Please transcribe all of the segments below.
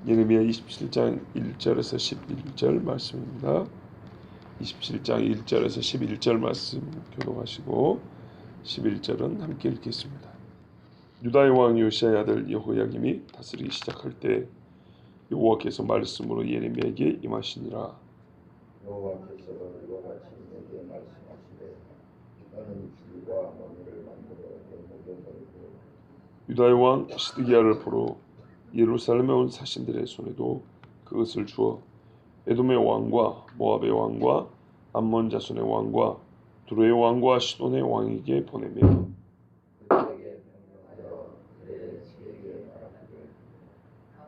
예레미야 27장 1절에서 11절 말씀입니다. 27장 1절에서 11절 말씀 교독하시고 11절은 함께 읽겠습니다. 유다의 왕 요시야의 아들 여호야김이 다스리기 시작할 때 여호와께서 말씀으로 예레미야에게 임하시니라. 여호와께서 이와 같이 내게 말씀하시되 너는 줄과 머리를 만들어 내 목에 걸고 유다의 왕 시드기야를 보러 예루살렘에 온 사신들의 손에도 그것을 주어 에돔의 왕과 모압의 왕과 암몬 자손의 왕과 두로의 왕과 시돈의 왕에게 보내며 그들에게 명령하여 그의 지에게 말하기를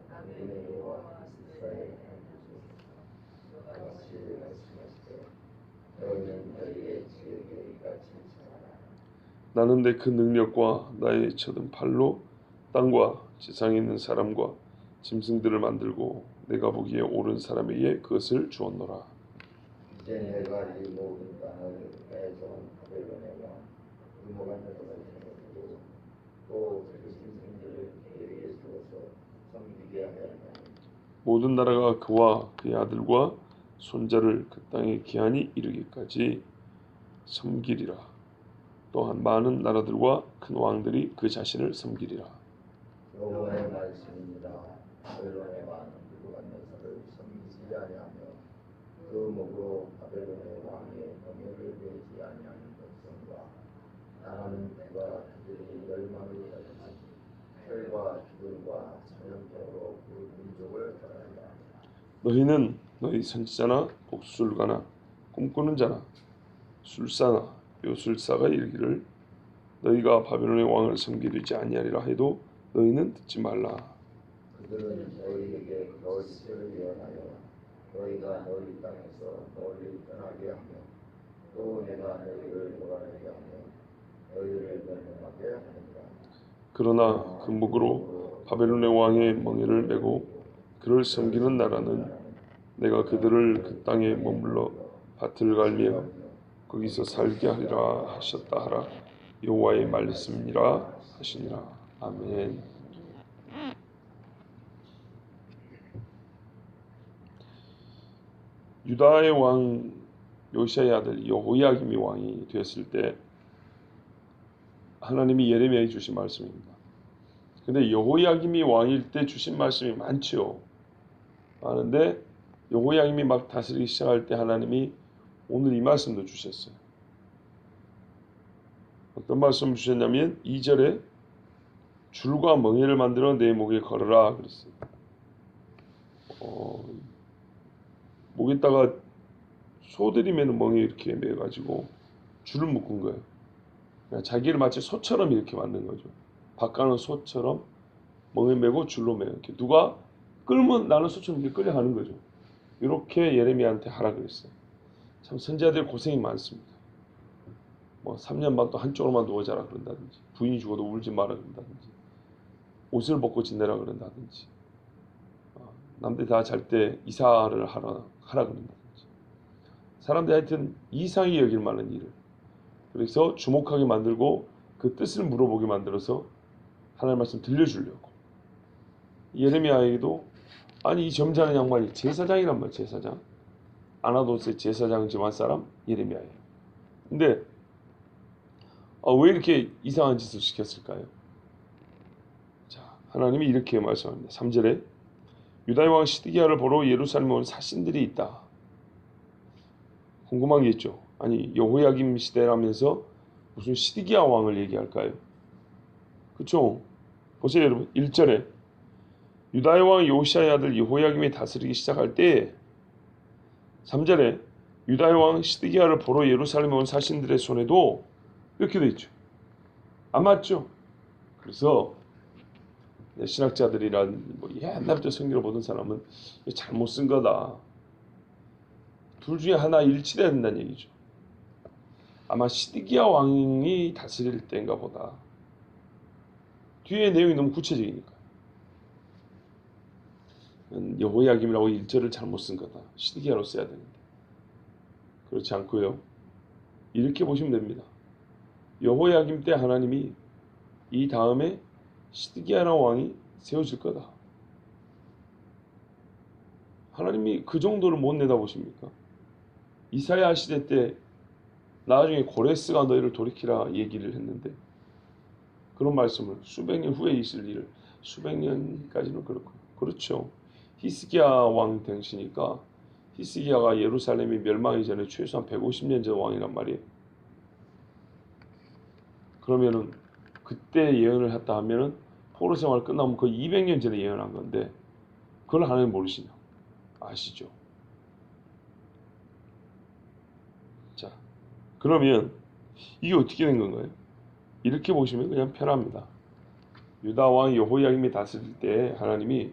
만군의 여호와 이스라엘 하나님께서 같이 말씀하시되 너희는 너희의 지에게 이같이 전하라. 나는 내 큰 능력과 나의 쳐든 팔로 땅과 지상에 있는 사람과 짐승들을 만들고 내가 보기에 옳은 사람에게 그것을 주었노라. 이제 내가 이 모든 땅을 애전 바벨론의 왕 느부갓네살에게 또 그 짐승들을 그에게 주어서 섬기게 하였나니 모든 나라가 그와 그의 아들과 손자를 그 땅에 기한이 이르기까지 섬기리라. 또한 많은 나라들과 큰 왕들이 그 자신을 섬기리라. 여호와의 말씀입니다. 바벨론의 왕 느부갓네살을 섬기지 아니하며 그 목으로 바벨론의 왕의 명예를 베지 아니하는 백성과 나라는 그가 그들이 멸망을 받으니 혈과 죽음과 사냥터로 그 민족을 떠나리라. 너희는 너희 선지자나 복술가나 꿈꾸는 자나 술사나 묘술사가 이르기를 너희가 바벨론의 왕을 섬기지 아니하리라 해도 너희는 듣지 말라. 그들은 너희에게 거짓을 예언하여 너희가 너희 땅에서 멀리 떠나게 하며 또 내가 너희를 몰아내게 하며 너희를 멸망하게 하느니라. 그러나 그 목으로 바벨론의 왕의 멍에를 메고 그를 섬기는 나라는 내가 그들을 그 땅에 머물러 밭을 갈며 거기서 살게 하리라 하셨다 하라. 여호와의 말씀이니라 하시니라. 아멘. 유다의 왕 요시야의 아들 여호야김이 왕이 되었을 때 하나님이 예레미야에게 주신 말씀입니다. 근데 여호야김이 왕일 때 주신 말씀이 많죠. 많은데 여호야김이 막 다스리기 시작할 때 하나님이 오늘 이 말씀도 주셨어요. 어떤 말씀 주셨냐면 2절에 줄과 멍에를 만들어 내 목에 걸어라 그랬어요. 목에다가 소들이 매는 멍에 이렇게 매가지고 줄을 묶은 거예요. 그냥 자기를 마치 소처럼 이렇게 만든 거죠. 밭가는 소처럼 멍에 매고 줄로 매요. 이렇게 누가 끌면 나는 소처럼 이렇게 끌려가는 거죠. 이렇게 예레미야한테 하라 그랬어요. 참 선지자들 고생이 많습니다. 뭐 3년 반 또 한쪽으로만 누워 자라 그런다든지, 부인이 죽어도 울지 마라 그런다든지, 옷을 벗고 지내라 그런다든지, 남들 다 잘 때 이사를 하라 그런다든지, 사람들이 하여튼 이상히 여길 만한 일을 그래서 주목하게 만들고 그 뜻을 물어보게 만들어서 하나님 말씀 들려주려고. 예레미야에게도 아니 이 점잖은 양반이 제사장이란 말이야. 제사장. 아나도스의 제사장 집안 사람 예레미야예요. 근데 왜 이렇게 이상한 짓을 시켰을까요? 자, 하나님이 이렇게 말씀합니다. 3절에 유다의 왕 시드기야를 보러 예루살렘에 온 사신들이 있다. 궁금한 게 있죠. 아니 여호야김 시대라면서 무슨 시드기야 왕을 얘기할까요? 그렇죠? 보세요 여러분. 1절에 유다의 왕 요시야의 아들 여호야김이 다스리기 시작할 때 3절에 유다의 왕 시드기야를 보러 예루살렘에 온 사신들의 손에도 이렇게 돼 있죠. 안 맞죠? 그래서 신학자들이란 뭐 옛날부터 성경을 보던 사람은 잘못 쓴 거다. 둘 중에 하나 일치돼야 된다는 얘기죠. 아마 시드기야 왕이 다스릴 때인가 보다. 뒤에 내용이 너무 구체적이니까. 여호야김이라고 1절을 잘못 쓴 거다. 시드기야로 써야 되는데. 그렇지 않고요. 이렇게 보시면 됩니다. 여호야김 때 하나님이 이 다음에 시드기야라는 왕이 세워질 거다. 하나님이 그 정도를 못 내다보십니까? 이사야 시대 때 나중에 고레스가 너희를 돌이키라 얘기를 했는데 그런 말씀을 수백 년 후에 있을 일을 수백 년까지는 그렇고 그렇죠. 히스기야 왕 당시니까 히스기야가 예루살렘이 멸망하기 전에 최소한 150년 전 왕이란 말이에요. 그러면은 그때 예언을 했다 하면은 포로 생활 끝나면 거의 200년 전에 예언한 건데 그걸 하나님 모르시냐? 아시죠? 자, 그러면 이게 어떻게 된 건가요? 이렇게 보시면 그냥 편합니다. 유다 왕 여호야김이 다스릴 때 하나님이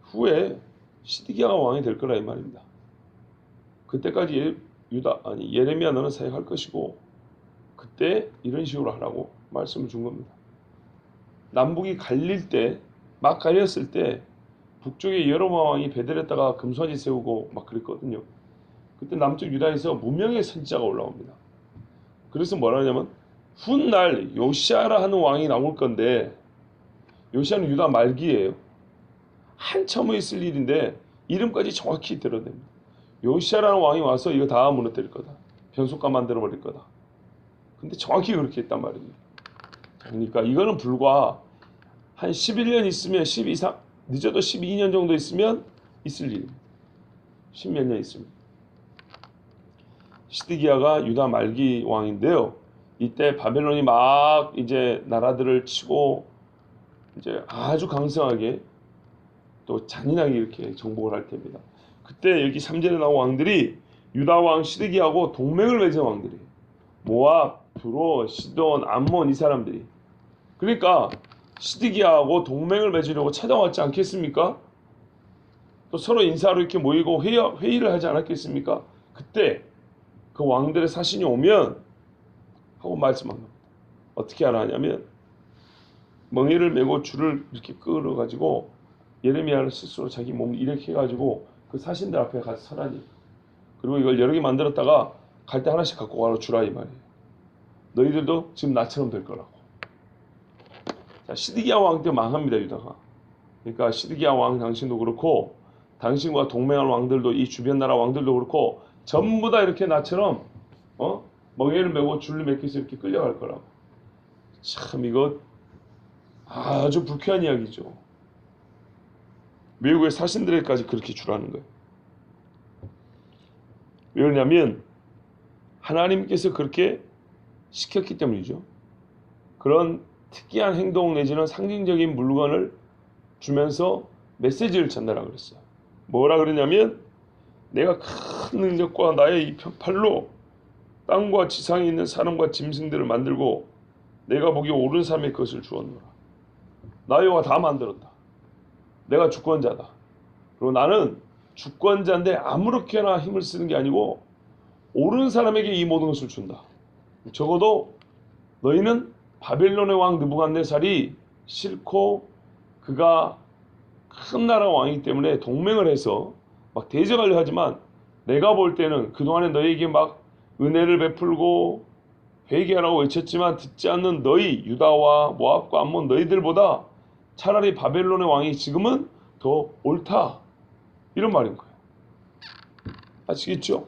후에 시드기야가 왕이 될 거라 이 말입니다. 그때까지 예레미야 너는 사역할 것이고 그때 이런 식으로 하라고 말씀을 준 겁니다. 남북이 갈릴 때 막 갈렸을 때 북쪽에 여로보암 왕이 베델에다가 금송아지 세우고 막 그랬거든요. 그때 남쪽 유다에서 무명의 선지자가 올라옵니다. 그래서 뭐라 하냐면 훗날 요시아라 하는 왕이 나올 건데 요시아는 유다 말기예요. 한참 후에 있을 일인데 이름까지 정확히 들어냅니다. 요시아라는 왕이 와서 이거 다 무너뜨릴 거다. 변속가 만들어버릴 거다. 근데 정확히 그렇게 했단 말입니다. 그러니까 이거는 불과 한 11년 있으면 12상 늦어도 12년 정도 있으면 있을 일입니다. 10몇 년 있으면. 시드기야가 유다 말기 왕인데요. 이때 바벨론이 막 이제 나라들을 치고 이제 아주 강성하게 또 잔인하게 이렇게 정복을 할 때입니다. 그때 여기 3절에 나온 왕들이 유다 왕 시드기야하고 동맹을 맺은 왕들이에요. 모압, 두로, 시돈, 암몬 이 사람들이. 그러니까 시드기야하고 동맹을 맺으려고 찾아왔지 않겠습니까? 또 서로 인사로 이렇게 모이고 회의를 하지 않았겠습니까? 그때 그 왕들의 사신이 오면 하고 말씀한 겁니다. 어떻게 하라 하냐면 멍에를 메고 줄을 이렇게 끌어가지고 예레미야를 스스로 자기 몸을 이렇게 해가지고 그 사신들 앞에 가서 서라니. 그리고 이걸 여러 개 만들었다가 갈 때 하나씩 갖고 가라 주라 이 말이에요. 너희들도 지금 나처럼 될 거라고. 자, 시드기야 왕 때 망합니다 유다가. 그러니까 시드기야 왕 당신도 그렇고 당신과 동맹할 왕들도 이 주변 나라 왕들도 그렇고 전부 다 이렇게 나처럼 멍에를 메고 줄을 맺혀서 이렇게 끌려갈 거라고. 참 이거 아주 불쾌한 이야기죠. 외국의 사신들에게까지 그렇게 주라는 거예요. 왜 그러냐면 하나님께서 그렇게 시켰기 때문이죠. 그런 특이한 행동 내지는 상징적인 물건을 주면서 메시지를 전달하고 그랬어요. 뭐라 그러냐면 내가 큰 능력과 나의 이 팔로 땅과 지상에 있는 사람과 짐승들을 만들고 내가 보기 옳은 삶의 것을 주었노라. 나 여호와 다 만들었다. 내가 주권자다. 그리고 나는 주권자인데 아무렇게나 힘을 쓰는 게 아니고 옳은 사람에게 이 모든 것을 준다. 적어도 너희는 바벨론의 왕 느부갓네살이 싫고 그가 큰 나라 왕이기 때문에 동맹을 해서 막 대적하려 하지만 내가 볼 때는 그동안에 너희에게 막 은혜를 베풀고 회개하라고 외쳤지만 듣지 않는 너희 유다와 모압과 암몬 너희들보다 차라리 바벨론의 왕이 지금은 더 옳다. 이런 말인 거예요. 아시겠죠?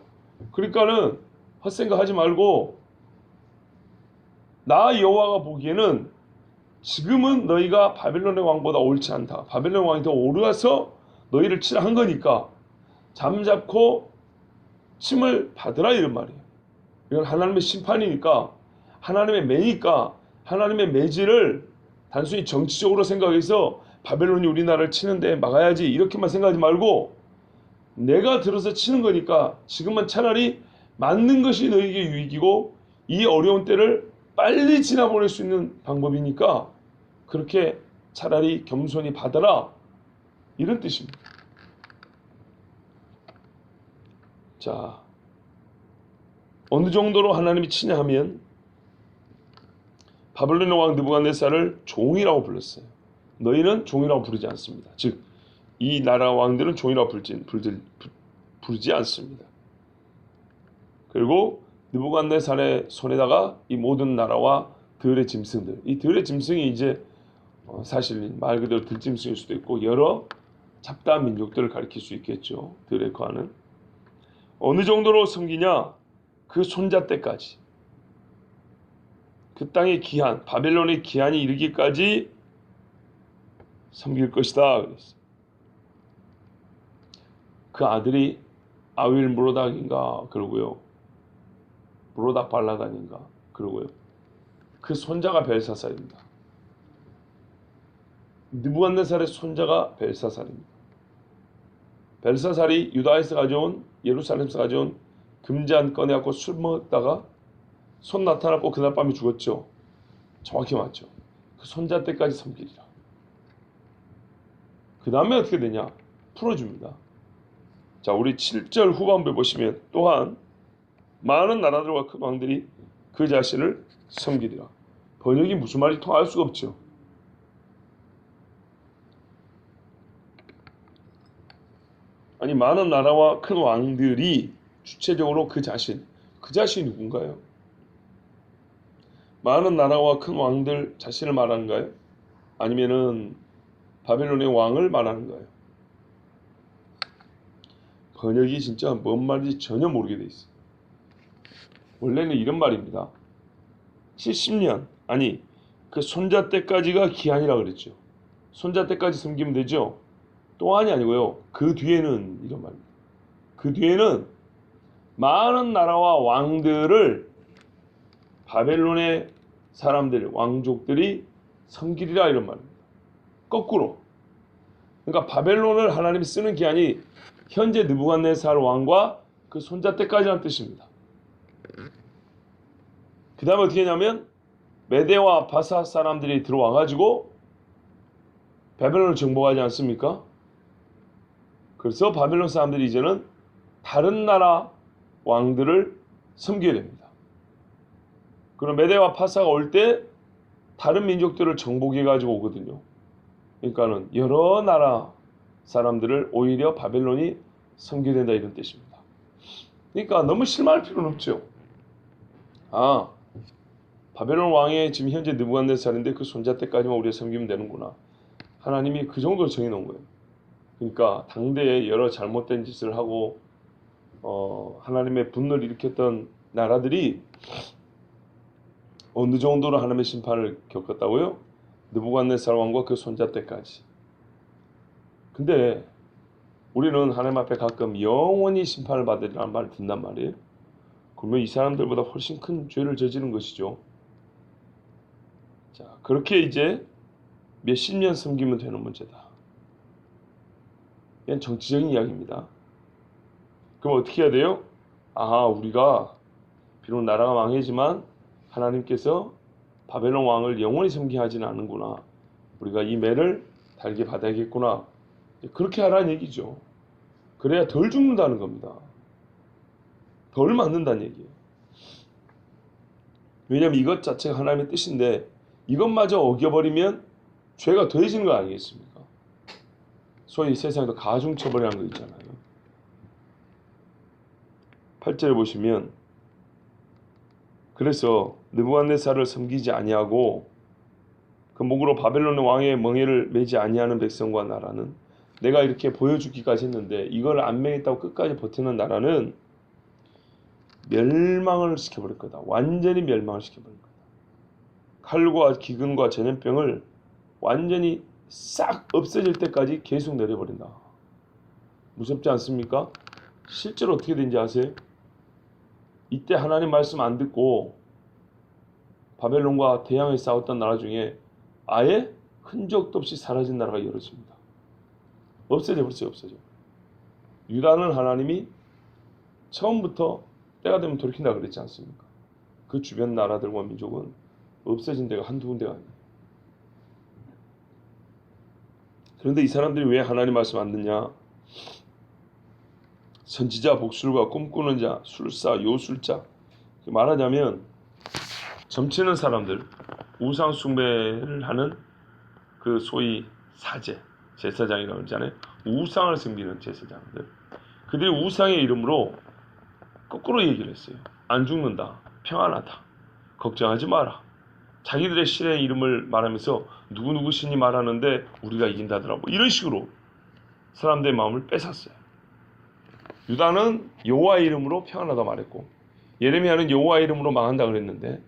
그러니까는 헛생각 하지 말고 나 여호와가 보기에는 지금은 너희가 바벨론의 왕보다 옳지 않다. 바벨론 왕이 더 오르어서 너희를 치라 한 거니까 잠잡고 침을 받으라 이런 말이에요. 이건 하나님의 심판이니까 하나님의 매니까 하나님의 매질을 단순히 정치적으로 생각해서 바벨론이 우리나라를 치는데 막아야지 이렇게만 생각하지 말고 내가 들어서 치는 거니까 지금은 차라리 맞는 것이 너희에게 유익이고 이 어려운 때를 빨리 지나보낼 수 있는 방법이니까 그렇게 차라리 겸손히 받아라 이런 뜻입니다. 자, 어느 정도로 하나님이 치냐 하면 바벨론의 왕 느부갓네살을 종이라고 불렀어요. 너희는 종이라고 부르지 않습니다. 즉 이 나라 왕들은 종이라고 부르지 않습니다. 그리고 느부갓네살의 손에다가 이 모든 나라와 들의 짐승들, 이 들의 짐승이 이제 사실 말 그대로 들짐승일 수도 있고 여러 잡다한 민족들을 가리킬 수 있겠죠. 드레커하는 어느 정도로 섬기냐? 그 손자 때까지. 그 땅의 기한, 바벨론의 기한이 이르기까지 섬길 것이다 그랬어요. 그 아들이 아윌 무로닥인가 그러고요. 무로닥 발라단인가 그러고요. 그 손자가 벨사살입니다. 느부갓네살의 손자가 벨사살입니다. 벨사살이 유다에서 가져온 예루살렘에서 가져온 금잔 꺼내갖고 술 먹다가 손 나타났고 그날 밤에 죽었죠. 정확히 맞죠. 그 손자 때까지 섬기리라. 그 다음에 어떻게 되냐? 풀어줍니다. 자, 우리 7절 후반부에 보시면 또한 많은 나라들과 큰 왕들이 그 자신을 섬기리라. 번역이 무슨 말인지 통할 수가 없죠. 아니 많은 나라와 큰 왕들이 주체적으로 그 자신이 누군가요? 많은 나라와 큰 왕들 자신을 말하는가요? 아니면은 바벨론의 왕을 말하는가요? 번역이 진짜 뭔 말인지 전혀 모르게 돼 있어요. 원래는 이런 말입니다. 70년 아니 그 손자 때까지가 기한이라 그랬죠. 손자 때까지 섬기면 되죠. 또한이 아니고요. 그 뒤에는 이런 말입니다. 그 뒤에는 많은 나라와 왕들을 바벨론의 사람들, 왕족들이 섬기리라 이런 말입니다. 거꾸로. 그러니까 바벨론을 하나님이 쓰는 기한이 현재 느부갓네살 왕과 그 손자 때까지라는 뜻입니다. 그 다음에 어떻게 하냐면 메대와 바사 사람들이 들어와가지고 바벨론을 정복하지 않습니까? 그래서 바벨론 사람들이 이제는 다른 나라 왕들을 섬겨야 됩니다. 그럼 메대와 파사가 올 때 다른 민족들을 정복해가지고 오거든요. 그러니까는 여러 나라 사람들을 오히려 바벨론이 섬겨야 된다 이런 뜻입니다. 그러니까 너무 실망할 필요는 없죠. 아, 바벨론 왕의 지금 현재 느부갓네살인데 그 손자 때까지만 우리가 섬기면 되는구나. 하나님이 그 정도로 정해놓은 거예요. 그러니까 당대에 여러 잘못된 짓을 하고 하나님의 분노를 일으켰던 나라들이 어느 정도로 하나님의 심판을 겪었다고요? 느부갓네살 왕과 그 손자 때까지. 근데 우리는 하나님 앞에 가끔 영원히 심판을 받으리라는 말을 듣는단 말이에요. 그러면 이 사람들보다 훨씬 큰 죄를 저지른 것이죠. 자, 그렇게 이제 몇십 년 섬기면 되는 문제다. 이건 정치적인 이야기입니다. 그럼 어떻게 해야 돼요? 아, 우리가 비록 나라가 망해지만 하나님께서 바벨론 왕을 영원히 섬기게 하지는 않는구나. 우리가 이 매를 달게 받아야겠구나. 그렇게 하라는 얘기죠. 그래야 덜 죽는다는 겁니다. 덜 맞는다는 얘기예요. 왜냐하면 이것 자체가 하나님의 뜻인데 이것마저 어겨버리면 죄가 더해지는 거 아니겠습니까? 소위 세상에도 가중처벌이라는 거 있잖아요. 8절에 보시면 그래서 느부갓네살을 섬기지 아니하고 그 목으로 바벨론 왕의 멍에를 매지 아니하는 백성과 나라는 내가 이렇게 보여주기까지 했는데 이걸 안 매겠다고 끝까지 버티는 나라는 멸망을 시켜버릴 거다. 완전히 멸망을 시켜버릴 거다. 칼과 기근과 전염병을 완전히 싹 없어질 때까지 계속 내려버린다. 무섭지 않습니까? 실제로 어떻게 된지 아세요? 이때 하나님 말씀 안 듣고 바벨론과 대항해 싸웠던 나라 중에 아예 흔적도 없이 사라진 나라가 여럿입니다. 없어져 버렸어요. 없어져. 유다는 하나님이 처음부터 때가 되면 돌이킨다 그랬지 않습니까? 그 주변 나라들과 민족은 없어진 데가 한두 군데가 아니에요. 그런데 이 사람들이 왜 하나님 말씀 안 듣냐? 선지자, 복술과 꿈꾸는 자, 술사, 요술자, 말하자면 점치는 사람들, 우상 숭배를 하는 그 소위 사제, 제사장이라고 하잖아요. 우상을 섬기는 제사장들. 그들이 우상의 이름으로 거꾸로 얘기를 했어요. 안 죽는다, 평안하다, 걱정하지 마라. 자기들의 신의 이름을 말하면서 누구누구 신이 말하는데 우리가 이긴다더라. 뭐 이런 식으로 사람들의 마음을 뺏었어요. 유다는 여호와의 이름으로 평안하다 말했고 예레미야는 여호와의 이름으로 망한다 그랬는데,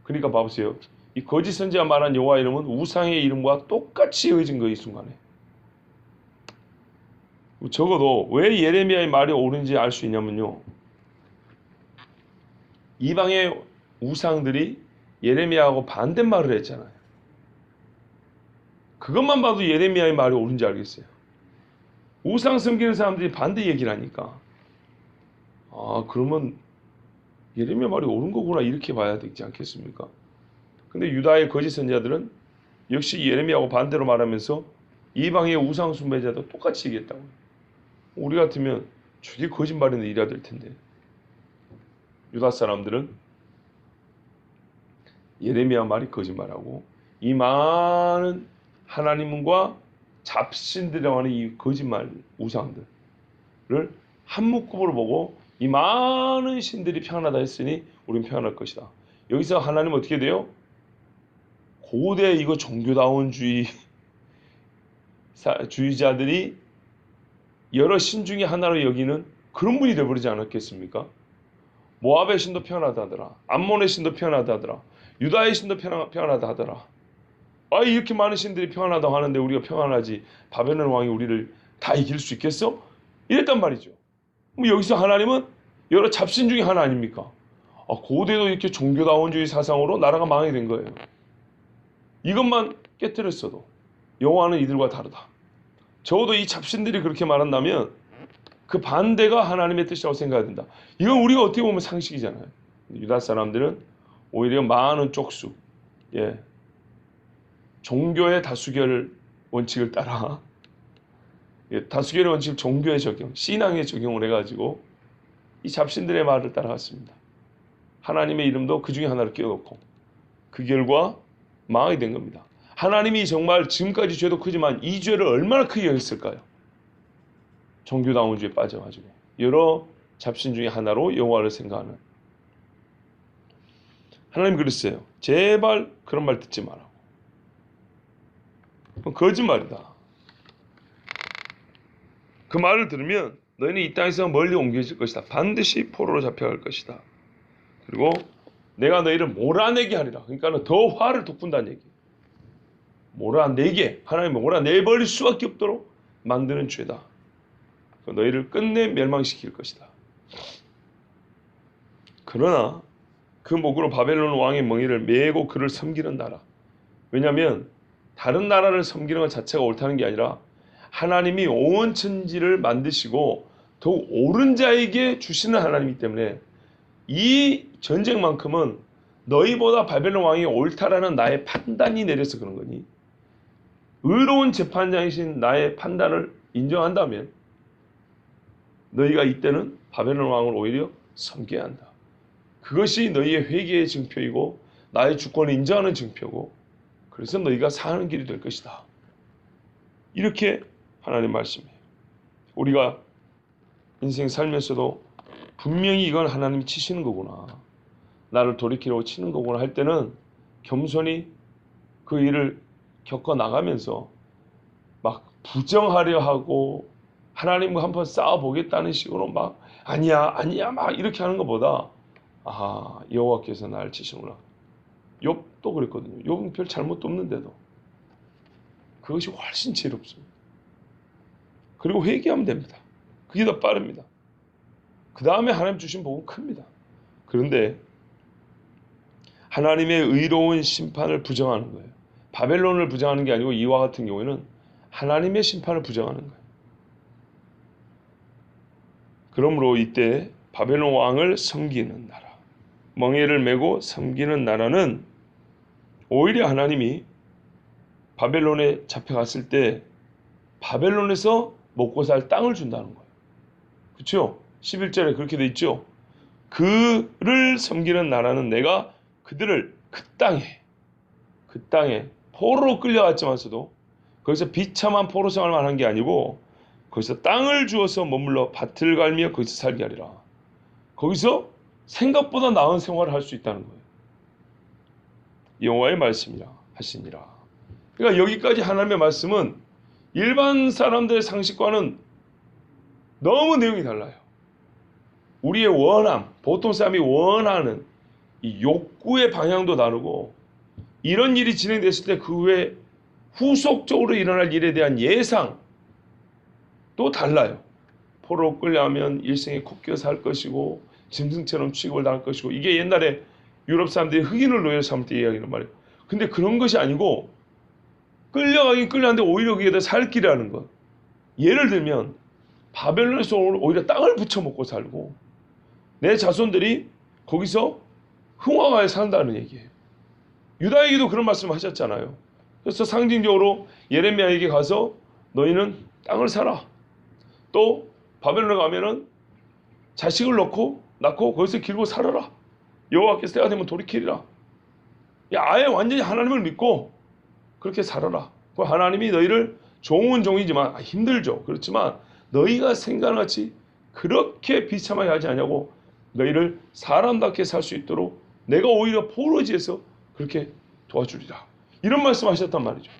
그러니까 봐보세요. 이 거짓 선지자 말한 여호와의 이름은 우상의 이름과 똑같이 여겨진 거예요. 이 순간에. 적어도 왜 예레미야의 말이 옳은지 알 수 있냐면요, 이방의 우상들이 예레미야하고 반대말을 했잖아요. 그것만 봐도 예레미야의 말이 옳은지 알겠어요. 우상 섬기는 사람들이 반대 얘기를 하니까, 아, 그러면 예레미야 말이 옳은 거구나, 이렇게 봐야 되지 않겠습니까? 근데 유다의 거짓 선지자들은 역시 예레미야하고 반대로 말하면서 이방의 우상 숭배자도 똑같이 얘기했다고. 우리 같으면 저게 거짓말인데 이래야 될 텐데. 유다 사람들은 예레미야 말이 거짓말하고 이 많은 하나님과 잡신들이라고 하는 이 거짓말 우상들을 한 묶음으로 보고 이 많은 신들이 평안하다 했으니 우리는 평안할 것이다. 여기서 하나님은 어떻게 돼요? 고대 이거 종교다운주의자들이 여러 신 중에 하나로 여기는 그런 분이 되어버리지 않았겠습니까? 모압의 신도 평안하다 하더라. 암몬의 신도 평안하다 하더라. 유다의 신도 평안하다 하더라. 아, 이렇게 많은 신들이 평안하다고 하는데 우리가 평안하지, 바벨론 왕이 우리를 다 이길 수 있겠어? 이랬단 말이죠. 뭐 여기서 하나님은 여러 잡신 중에 하나 아닙니까? 아, 고대도 이렇게 종교다원주의 사상으로 나라가 망하게 된 거예요. 이것만 깨뜨렸어도 여호와는 이들과 다르다. 적어도 이 잡신들이 그렇게 말한다면 그 반대가 하나님의 뜻이라고 생각해야 된다. 이건 우리가 어떻게 보면 상식이잖아요. 유다 사람들은 오히려 많은 쪽수, 종교의 다수결 원칙을 따라, 다수결의 원칙을 종교의 적용, 신앙의 적용을 해가지고 이 잡신들의 말을 따라갔습니다. 하나님의 이름도 그 중에 하나를 끼워놓고 그 결과 망하게 된 겁니다. 하나님이 정말 지금까지 죄도 크지만 이 죄를 얼마나 크게 했을까요? 종교다운주의에 빠져가지고 여러 잡신 중에 하나로 여호와를 생각하는. 하나님 그랬어요. 제발 그런 말 듣지 마라. 그건 거짓말이다. 그 말을 들으면 너희는 이 땅에서 멀리 옮겨질 것이다. 반드시 포로로 잡혀갈 것이다. 그리고 내가 너희를 몰아내게 하리라. 그러니까 더 화를 돋군다는 얘기. 몰아내게, 하나님이 몰아내버릴 수밖에 없도록 만드는 죄다. 너희를 끝내 멸망시킬 것이다. 그러나 그 목으로 바벨론 왕의 멍에를 메고 그를 섬기는 나라. 왜냐하면 다른 나라를 섬기는 것 자체가 옳다는 게 아니라 하나님이 온 천지를 만드시고 더욱 옳은 자에게 주시는 하나님이기 때문에 이 전쟁만큼은 너희보다 바벨론 왕이 옳다라는 나의 판단이 내려서 그런 거니, 의로운 재판장이신 나의 판단을 인정한다면 너희가 이때는 바벨론 왕을 오히려 섬겨야 한다. 그것이 너희의 회개의 증표이고 나의 주권을 인정하는 증표고, 그래서 너희가 사는 길이 될 것이다. 이렇게 하나님 말씀이에요. 우리가 인생 살면서도 분명히 이건 하나님이 치시는 거구나, 나를 돌이키려고 치는 거구나 할 때는 겸손히 그 일을 겪어 나가면서 막 부정하려 하고 하나님과 한번 싸워보겠다는 식으로 막 아니야 막 이렇게 하는 것보다, 아, 여호와께서 나를 치시는구나. 욥도 그랬거든요. 욥은 별 잘못도 없는데도 그것이 훨씬 지혜롭습니다. 그리고 회개하면 됩니다. 그게 더 빠릅니다. 그 다음에 하나님 주신 복은 큽니다. 그런데 하나님의 의로운 심판을 부정하는 거예요. 바벨론을 부정하는 게 아니고 이와 같은 경우에는 하나님의 심판을 부정하는 거예요. 그러므로 이때 바벨론 왕을 섬기는 나라, 멍에를 메고 섬기는 나라는 오히려 하나님이 바벨론에 잡혀갔을 때 바벨론에서 먹고 살 땅을 준다는 거예요. 그렇죠? 11절에 그렇게 돼 있죠. 그를 섬기는 나라는 내가 그들을 그 땅에 포로로 끌려갔지만서도 거기서 비참한 포로 생활만 한 게 아니고 거기서 땅을 주어서 머물러 밭을 갈며 거기서 살게 하리라. 거기서 생각보다 나은 생활을 할 수 있다는 거예요. 여호와의 말씀이라 하시니라. 그러니까 여기까지 하나님의 말씀은 일반 사람들의 상식과는 너무 내용이 달라요. 우리의 원함, 보통 사람이 원하는 이 욕구의 방향도 다르고, 이런 일이 진행됐을 때 그 후에 후속적으로 일어날 일에 대한 예상도 달라요. 포로로 끌려가면 일생에 코끼어서 할 것이고 짐승처럼 취급을 당할 것이고, 이게 옛날에 유럽 사람들이 흑인을 노예로 삼을 때 이야기란 말이에요. 근데 그런 것이 아니고 끌려가긴 끌려가는데 오히려 그게 더 살 길이라는 것. 예를 들면 바벨론에서 오히려 땅을 붙여먹고 살고 내 자손들이 거기서 흥왕하에 산다는 얘기예요. 유다에게도 그런 말씀을 하셨잖아요. 그래서 상징적으로 예레미야에게 가서 너희는 땅을 사라. 또 바벨론에 가면은 자식을 낳고 거기서 길고 살아라. 여호와께서 때가 되면 돌이키리라. 아예 완전히 하나님을 믿고 그렇게 살아라. 하나님이 너희를 종은 종이지만 힘들죠. 그렇지만 너희가 생각하는 같이 그렇게 비참하게 하지 않냐고, 너희를 사람답게 살 수 있도록 내가 오히려 포로지에서 그렇게 도와주리라. 이런 말씀하셨단 말이죠.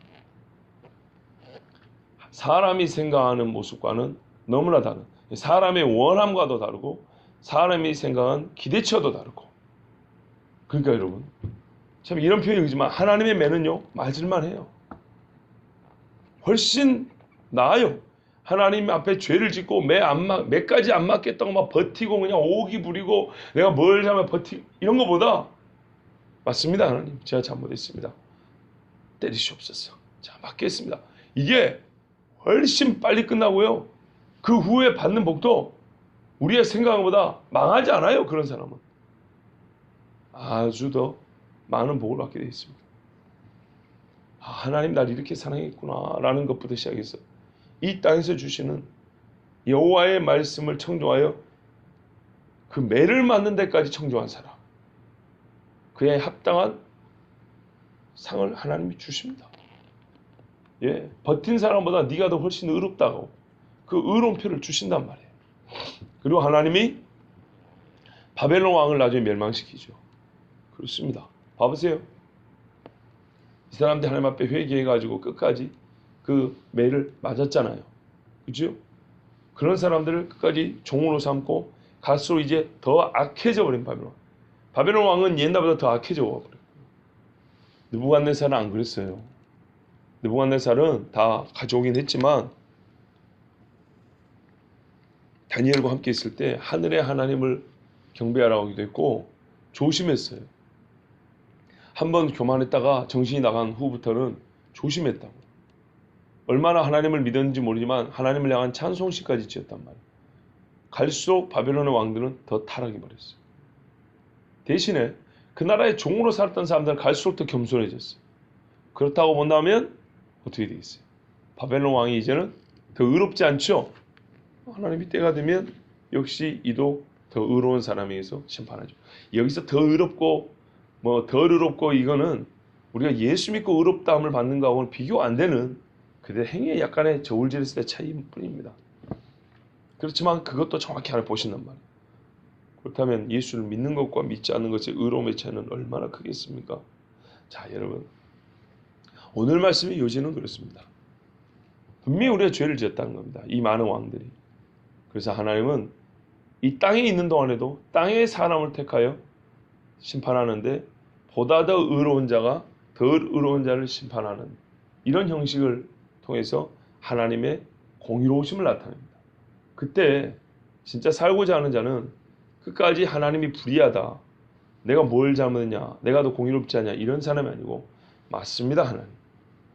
사람이 생각하는 모습과는 너무나 다른, 사람의 원함과도 다르고 사람이 생각한 기대치와도 다르고. 그러니까 여러분, 참 이런 표현이 그지만 하나님의 매는요 맞을만 해요. 훨씬 나아요. 하나님 앞에 죄를 짓고 매까지 안 맞겠다고 막 버티고 그냥 오기 부리고 내가 뭘 하면 이런 것보다, 맞습니다 하나님, 제가 잘못했습니다, 때리시옵소서, 자 맞겠습니다, 이게 훨씬 빨리 끝나고요, 그 후에 받는 복도 우리의 생각보다 망하지 않아요. 그런 사람은 아주 더 많은 복을 받게 되어 있습니다. 하나님 날 이렇게 사랑했구나 라는 것부터 시작해서 이 땅에서 주시는 여호와의 말씀을 청종하여 그 매를 맞는 데까지 청종한 사람, 그에 합당한 상을 하나님이 주십니다. 예, 버틴 사람보다 네가 더 훨씬 의롭다고 그 의로운표를 주신단 말이에요. 그리고 하나님이 바벨론 왕을 나중에 멸망시키죠. 그렇습니다. 봐보세요. 이 사람들 하나님 앞에 회개해가지고 끝까지 그 매를 맞았잖아요. 그죠? 그런 사람들을 끝까지 종으로 삼고 갈수록 이제 더 악해져 버린 바벨론. 바벨론 왕은 옛날보다 더 악해져 버려요. 느부갓네살은 안 그랬어요. 느부갓네살은 다 가져오긴 했지만 다니엘과 함께 있을 때 하늘의 하나님을 경배하라고 하기도 했고 조심했어요. 한번 교만했다가 정신이 나간 후부터는 조심했다고. 얼마나 하나님을 믿었는지 모르지만 하나님을 향한 찬송시까지 지었단 말이에요. 갈수록 바벨론의 왕들은 더 타락해 버렸어요. 대신에 그 나라의 종으로 살았던 사람들은 갈수록 더 겸손해졌어요. 그렇다고 본다면 어떻게 되겠어요? 바벨론 왕이 이제는 더 의롭지 않죠? 하나님이 때가 되면 역시 이도 더 의로운 사람에 의해서 심판하죠. 여기서 더 의롭고 덜 의롭고 이거는 우리가 예수 믿고 의롭다함을 받는 거하고는 비교 안 되는 그들의 행위에 약간의 저울질했을 때 차이일 뿐입니다. 그렇지만 그것도 정확히 알아보신단 말이에요. 그렇다면 예수를 믿는 것과 믿지 않는 것의 의로움의 차이는 얼마나 크겠습니까? 자, 여러분, 오늘 말씀의 요지는 그렇습니다. 분명히 우리가 죄를 지었다는 겁니다. 이 많은 왕들이. 그래서 하나님은 이 땅에 있는 동안에도 땅의 사람을 택하여 심판하는데 보다 더 의로운 자가 덜 의로운 자를 심판하는 이런 형식을 통해서 하나님의 공의로우심을 나타냅니다. 그때 진짜 살고자 하는 자는 끝까지 하나님이 불의하다, 내가 뭘 잘못했냐, 내가 더 공의롭지 않냐, 이런 사람이 아니고 맞습니다.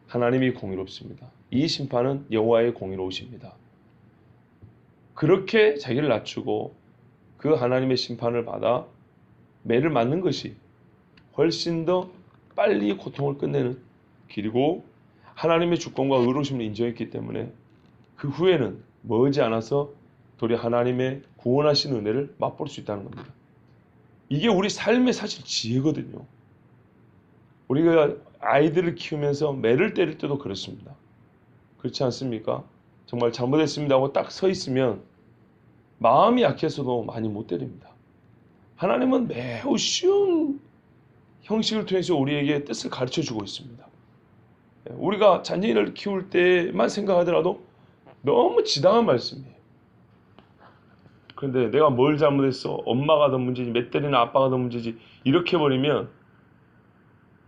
하나님이 공의롭습니다. 이 심판은 여호와의 공의로우십니다. 그렇게 자기를 낮추고 그 하나님의 심판을 받아 매를 맞는 것이 훨씬 더 빨리 고통을 끝내는 길이고 하나님의 주권과 의로우심을 인정했기 때문에 그 후에는 머지않아서 도리 하나님의 구원하신 은혜를 맛볼 수 있다는 겁니다. 이게 우리 삶의 사실 지혜거든요. 우리가 아이들을 키우면서 매를 때릴 때도 그렇습니다. 그렇지 않습니까? 정말 잘못했습니다 하고 딱 서 있으면 마음이 약해서도 많이 못 때립니다. 하나님은 매우 쉬운 형식을 통해서 우리에게 뜻을 가르쳐주고 있습니다. 우리가 자녀를 키울 때만 생각하더라도 너무 지당한 말씀이에요. 그런데 내가 뭘 잘못했어? 엄마가 더 문제지, 매 때리나 아빠가 더 문제지. 이렇게 해버리면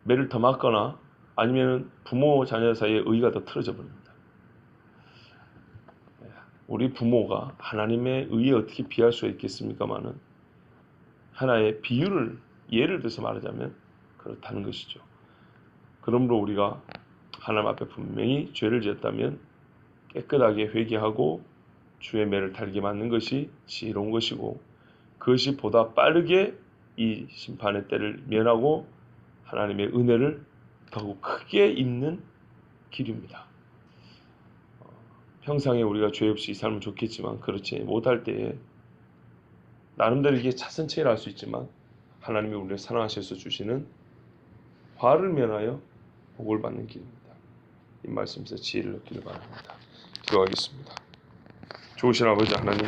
매를 더 맞거나 아니면 부모 자녀 사이에 의가 더 틀어져 버립니다. 우리 부모가 하나님의 의에 어떻게 비할 수가 있겠습니까마는 하나의 비유를 예를 들어서 말하자면 그렇다는 것이죠. 그러므로 우리가 하나님 앞에 분명히 죄를 지었다면 깨끗하게 회개하고 주의 매를 달게 맞는 것이 지혜로운 것이고 그것이 보다 빠르게 이 심판의 때를 면하고 하나님의 은혜를 더욱 크게 입는 길입니다. 평상에 우리가 죄 없이 살면 좋겠지만 그렇지 못할 때에 나름대로 이게 차선책이라 할 수 있지만 하나님이 우리를 사랑하셔서 주시는 화를 면하여 복을 받는 길입니다. 이 말씀에서 지혜를 얻기를 바랍니다. 기도하겠습니다. 좋으신 아버지 하나님,